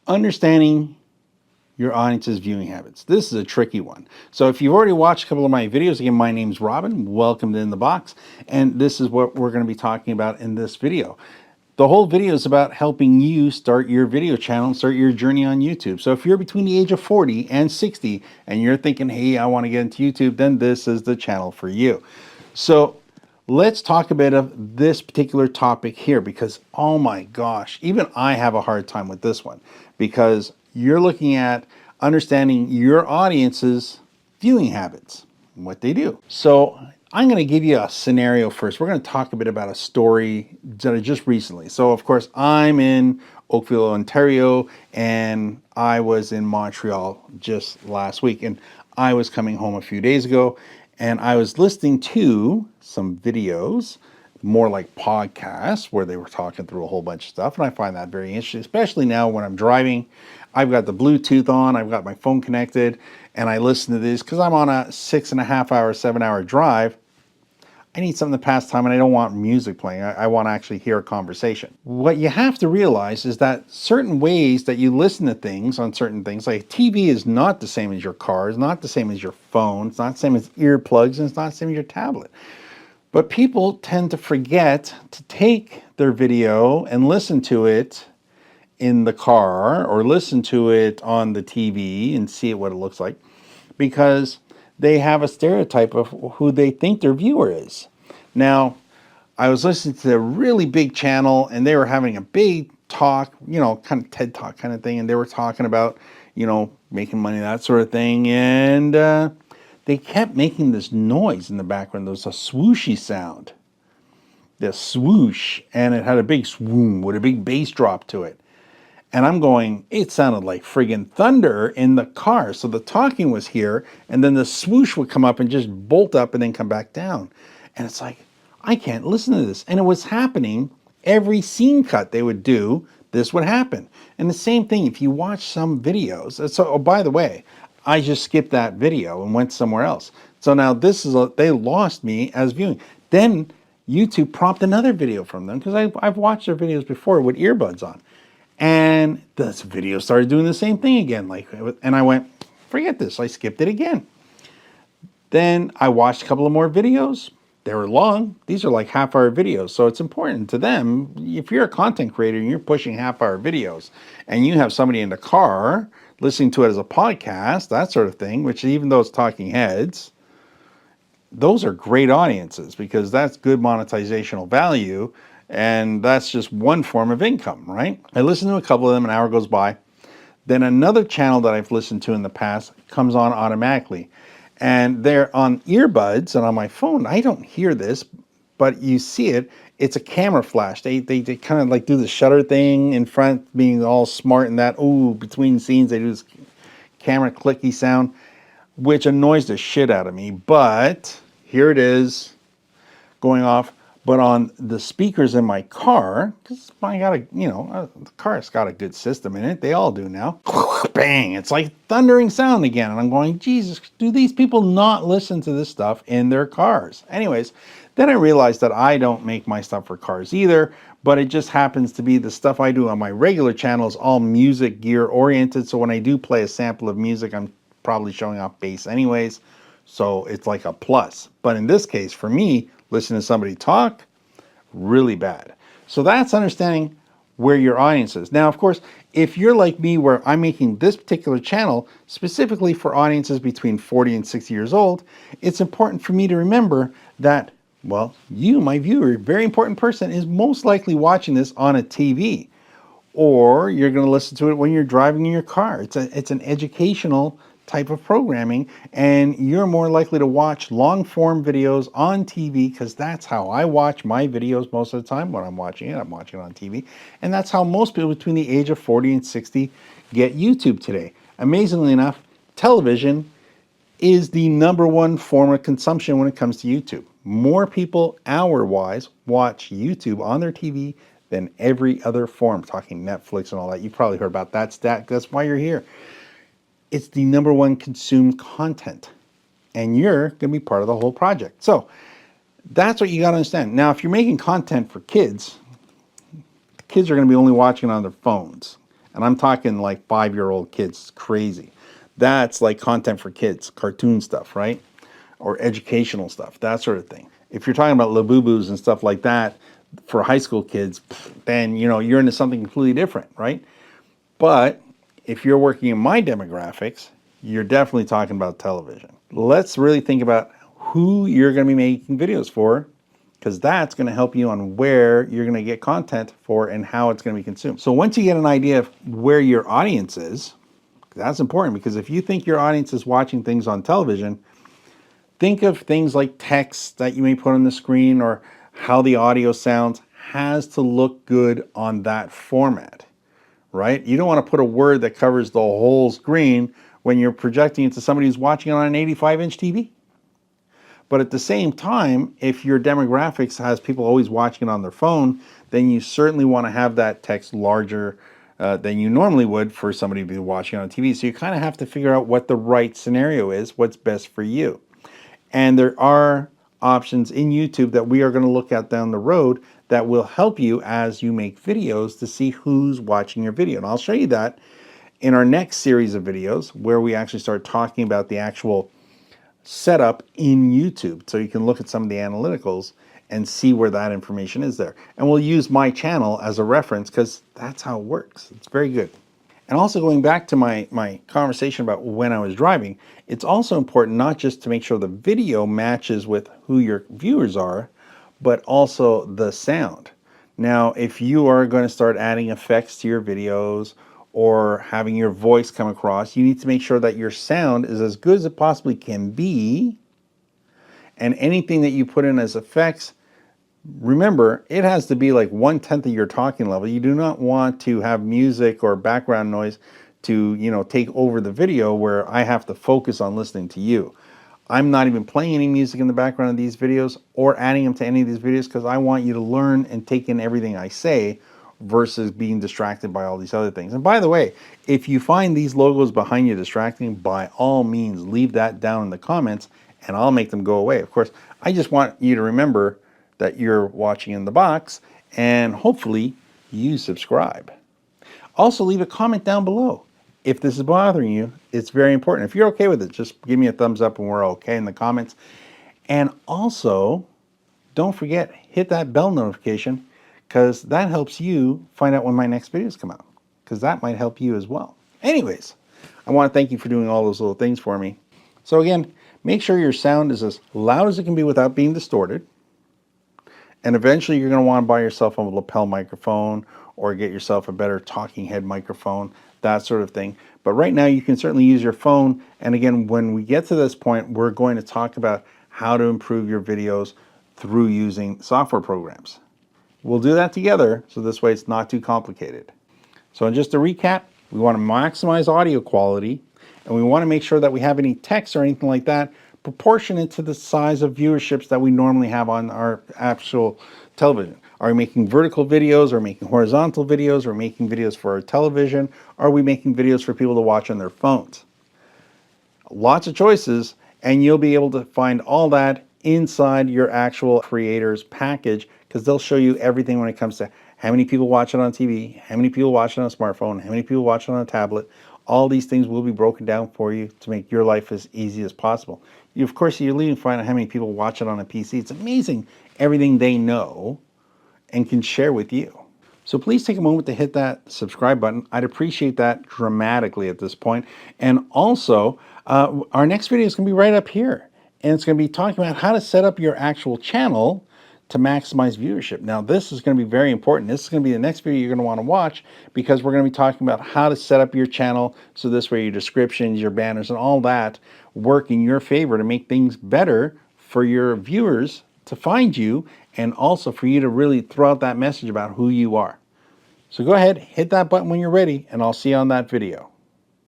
Understanding your audience's viewing habits. This is a tricky one. So if you've already watched a couple of my videos, again, my name's Robin. Welcome to In the Box. And this is what we're going to be talking about in this video. The whole video is about helping you start your video channel and start your journey on YouTube. So if you're between the age of 40 and 60 and you're thinking, hey, I want to get into YouTube, then this is the channel for you. So let's talk a bit of this particular topic here because, oh my gosh, even I have a hard time with this one because you're looking at understanding your audience's viewing habits and what they do. So I'm going to give you a scenario first. We're going to talk a bit about a story that I just recently. So of course, I'm in Oakville, Ontario, and I was in Montreal just last week. And I was coming home a few days ago, and I was listening to some videos, more like podcasts, where they were talking through a whole bunch of stuff. And I find that very interesting, especially now when I'm driving. I've got the Bluetooth on, I've got my phone connected, and I listen to this because I'm on a 6.5 hour, 7 hour drive. I need something to pass time and I don't want music playing. I want to actually hear a conversation. What you have to realize is that certain ways that you listen to things on certain things, like TV is not the same as your car, it's not the same as your phone, it's not the same as earplugs, and it's not the same as your tablet. But people tend to forget to take their video and listen to it in the car or listen to it on the TV and see what it looks like because they have a stereotype of who they think their viewer is. Now, I was listening to a really big channel and they were having a big talk, kind of TED Talk kind of thing, and they were talking about, making money, that sort of thing, and they kept making this noise in the background. There was a swooshy sound, this swoosh, and it had a big swoom with a big bass drop to it. And I'm going, it sounded like friggin' thunder in the car. So the talking was here, and then the swoosh would come up and just bolt up and then come back down. And it's like, I can't listen to this. And it was happening every scene cut they would do, this would happen. And the same thing, if you watch some videos. So, oh, by the way, I just skipped that video and went somewhere else. So now they lost me as viewing. Then YouTube prompted another video from them because I've watched their videos before with earbuds on. And this video started doing the same thing again. And I went, forget this. I skipped it again. Then I watched a couple of more videos. They were long. These are like half-hour videos. So it's important to them. If you're a content creator and you're pushing half-hour videos and you have somebody in the car listening to it as a podcast, that sort of thing, which even though it's talking heads, those are great audiences because that's good monetizational value. And that's just one form of income, right? I listen to a couple of them, an hour goes by. Then another channel that I've listened to in the past comes on automatically. And they're on earbuds and on my phone. I don't hear this, but you see it. It's a camera flash. They kind of like do the shutter thing in front, being all smart and that. Ooh, between scenes, they do this camera clicky sound, which annoys the shit out of me. But here it is going off. But on the speakers in my car, because I got the car's got a good system in it. They all do now. Bang! It's like thundering sound again. And I'm going, Jesus, do these people not listen to this stuff in their cars? Anyways, then I realized that I don't make my stuff for cars either, but it just happens to be the stuff I do on my regular channel is all music gear oriented. So when I do play a sample of music, I'm probably showing off bass anyways. So it's like a plus. But in this case, for me, listening to somebody talk, really bad. So that's understanding where your audience is. Now, of course, if you're like me, where I'm making this particular channel specifically for audiences between 40 and 60 years old, it's important for me to remember that, well, you, my viewer, very important person, is most likely watching this on a TV, or you're going to listen to it when you're driving in your car. It's an educational type of programming, and you're more likely to watch long form videos on TV because that's how I watch my videos most of the time. When I'm watching it on TV, and that's how most people between the age of 40 and 60 get YouTube today. Amazingly enough, television is the #1 form of consumption when it comes to YouTube. More people hour-wise watch YouTube on their TV than every other form, talking Netflix and all that. You've probably heard about that stat. That's why you're here. It's the #1 consumed content, and you're going to be part of the whole project. So that's what you got to understand. Now, if you're making content for kids, the kids are going to be only watching it on their phones. And I'm talking like 5-year-old kids. It's crazy. That's like content for kids, cartoon stuff, right? Or educational stuff, that sort of thing. If you're talking about Labubus and stuff like that for high school kids, then you're into something completely different, right? But if you're working in my demographics, you're definitely talking about television. Let's really think about who you're going to be making videos for, because that's going to help you on where you're going to get content for and how it's going to be consumed. So once you get an idea of where your audience is, that's important, because if you think your audience is watching things on television, think of things like text that you may put on the screen or how the audio sounds has to look good on that format, right? You don't want to put a word that covers the whole screen when you're projecting it to somebody who's watching it on an 85-inch TV. But at the same time, if your demographics has people always watching it on their phone, then you certainly want to have that text larger than you normally would for somebody to be watching on TV. So you kind of have to figure out what the right scenario is, what's best for you. And there are options in YouTube that we are going to look at down the road that will help you as you make videos to see who's watching your video. And I'll show you that in our next series of videos, where we actually start talking about the actual setup in YouTube. So you can look at some of the analyticals and see where that information is there. And we'll use my channel as a reference because that's how it works. It's very good. And also, going back to my conversation about when I was driving, it's also important not just to make sure the video matches with who your viewers are, but also the sound. Now, if you are going to start adding effects to your videos or having your voice come across, you need to make sure that your sound is as good as it possibly can be. And anything that you put in as effects, remember, it has to be like 1/10 of your talking level. You do not want to have music or background noise to, take over the video where I have to focus on listening to you. I'm not even playing any music in the background of these videos or adding them to any of these videos because I want you to learn and take in everything I say versus being distracted by all these other things. And by the way, if you find these logos behind you distracting, by all means, leave that down in the comments and I'll make them go away. Of course, I just want you to remember that you're watching in the box and hopefully you subscribe. Also, leave a comment down below. If this is bothering you, it's very important. If you're okay with it, just give me a thumbs up and we're okay in the comments. And also, don't forget, hit that bell notification because that helps you find out when my next videos come out, because that might help you as well. Anyways, I want to thank you for doing all those little things for me. So again, make sure your sound is as loud as it can be without being distorted. And eventually you're going to want to buy yourself a lapel microphone or get yourself a better talking head microphone, that sort of thing. But right now you can certainly use your phone. And again, when we get to this point, we're going to talk about how to improve your videos through using software programs. We'll do that together, so this way it's not too complicated. So just to recap, we want to maximize audio quality, and we want to make sure that we have any text or anything like that proportionate to the size of viewerships that we normally have on our actual television. Are we making vertical videos? Are we making horizontal videos? Are we making videos for our television? Are we making videos for people to watch on their phones? Lots of choices, and you'll be able to find all that inside your actual creators package, because they'll show you everything when it comes to how many people watch it on TV, how many people watch it on a smartphone, how many people watch it on a tablet. All these things will be broken down for you to make your life as easy as possible. Of course, you're leaving find out how many people watch it on a PC. It's amazing everything they know and can share with you. So please take a moment to hit that subscribe button. I'd appreciate that dramatically at this point. And also, our next video is going to be right up here. And it's going to be talking about how to set up your actual channel to maximize viewership. Now, this is going to be very important. This is going to be the next video you're going to want to watch, because we're going to be talking about how to set up your channel so this way your descriptions, your banners, and all that work in your favor to make things better for your viewers to find you, and also for you to really throw out that message about who you are. So go ahead, hit that button when you're ready, and I'll see you on that video.